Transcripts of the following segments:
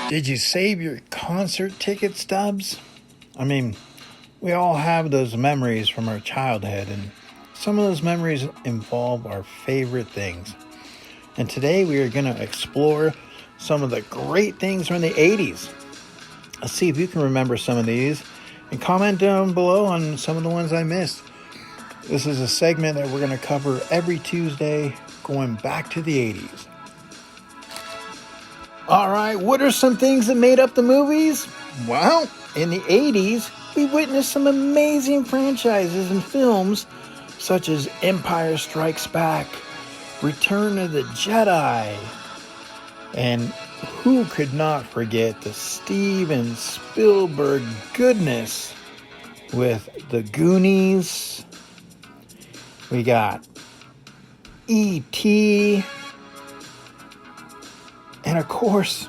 Did you save your concert ticket stubs? I mean, we all have those memories from our childhood, and some of those memories involve our favorite things. And today we are going to explore some of the great things from the 80s. Let's see if you can remember some of these and comment down below on some of the ones I missed. This is a segment that we're going to cover every Tuesday going back to the 80s. All right, what are some things that made up the movies? Well, in the 80s, we witnessed some amazing franchises and films such as Empire Strikes Back, Return of the Jedi, and who could not forget the Steven Spielberg goodness with The Goonies. We got E.T., and of course,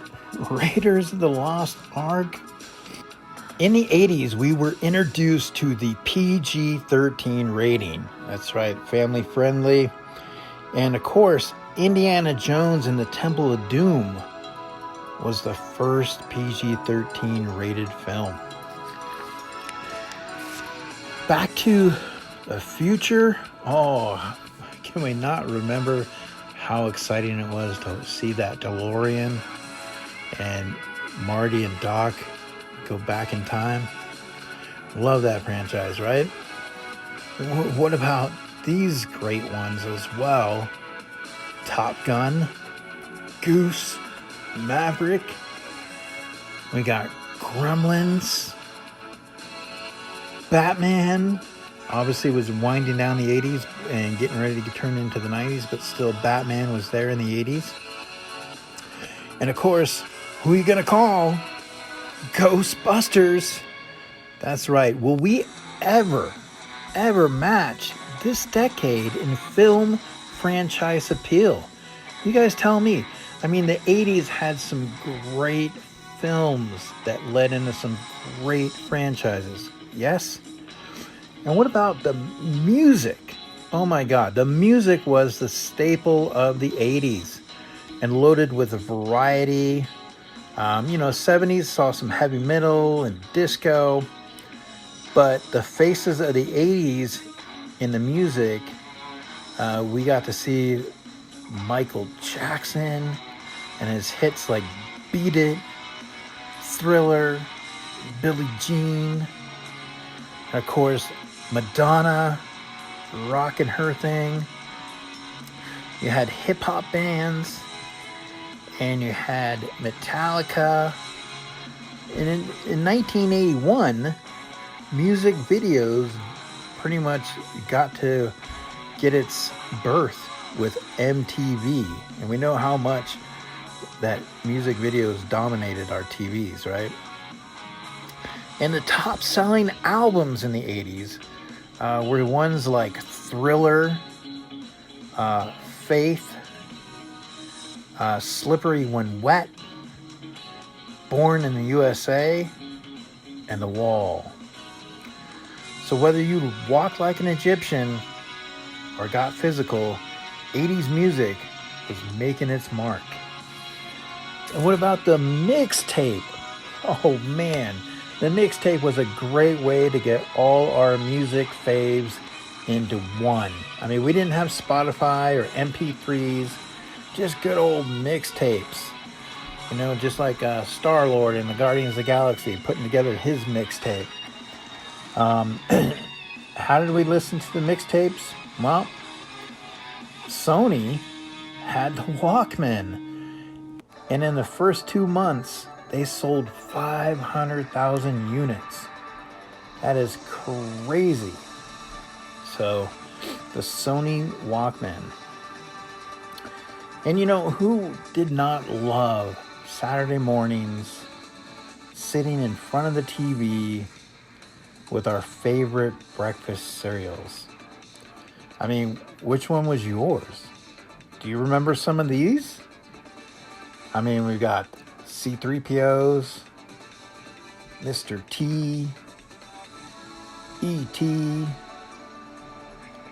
Raiders of the Lost Ark. In the 80s, we were introduced to the PG-13 rating. That's right, family friendly. And of course, Indiana Jones and the Temple of Doom was the first PG-13 rated film. Back to the Future. Oh, can we not remember how exciting it was to see that DeLorean and Marty and Doc go back in time? Love that franchise, right? What about these great ones as well? Top Gun, Goose, Maverick. We got Gremlins, Batman. Obviously was winding down the 80s and getting ready to turn into the 90s, but still Batman was there in the 80s. And of course, who are you gonna call? Ghostbusters. That's right. Will we ever match this decade in film franchise appeal? You guys tell me. I mean, the 80s had some great films that led into some great franchises. Yes? And what about the music? Oh my God, the music was the staple of the 80s and loaded with a variety. 70s saw some heavy metal and disco, but the faces of the 80s in the music, we got to see Michael Jackson and his hits like Beat It, Thriller, Billie Jean, and of course, Madonna rocking her thing. You had hip-hop bands, and you had Metallica. And in 1981, music videos pretty much got to get its birth with MTV. And we know how much that music videos dominated our TVs, right? And the top-selling albums in the 80s were ones like Thriller, Faith, Slippery When Wet, Born in the USA, and The Wall. So whether you walked like an Egyptian or got physical, 80s music was making its mark. And what about the mixtape? Oh man, the mixtape was a great way to get all our music faves into one. I mean, we didn't have Spotify or MP3s, just good old mixtapes. Just like Star-Lord in the Guardians of the Galaxy putting together his mixtape. How did we listen to the mixtapes? Well, Sony had the Walkman. And in the first 2 months, they sold 500,000 units. That is crazy. So, the Sony Walkman. And who did not love Saturday mornings sitting in front of the TV with our favorite breakfast cereals? I mean, which one was yours? Do you remember some of these? I mean, we've got C-3POs, Mr. T, E.T.,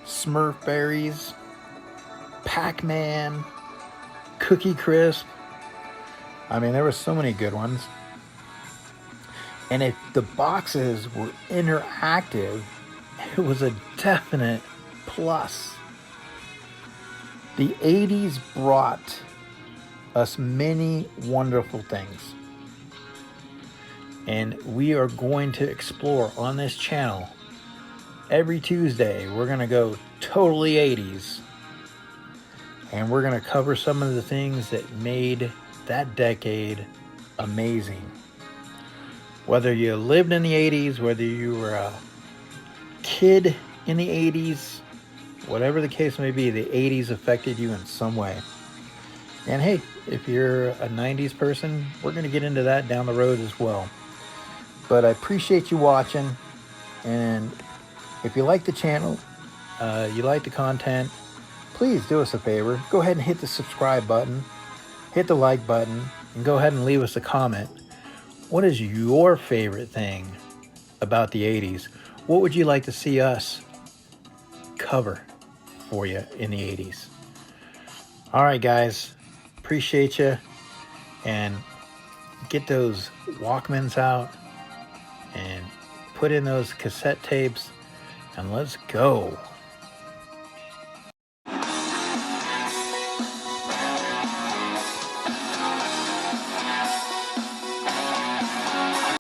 Smurf berries, Pac-Man, Cookie Crisp, I mean, there were so many good ones. And if the boxes were interactive, it was a definite plus. The 80s brought us many wonderful things. And we are going to explore on this channel every Tuesday. We're going to go totally 80s. And we're going to cover some of the things that made that decade amazing. Whether you lived in the 80s, whether you were a kid in the 80s, whatever the case may be, the 80s affected you in some way. And hey, if you're a 90s person, we're going to get into that down the road as well. But I appreciate you watching. And if you like the channel, you like the content, please do us a favor. Go ahead and hit the subscribe button, hit the like button, and go ahead and leave us a comment. What is your favorite thing about the 80s? What would you like to see us cover for you in the 80s? All right, guys. Appreciate you. And get those Walkmans out and put in those cassette tapes and let's go.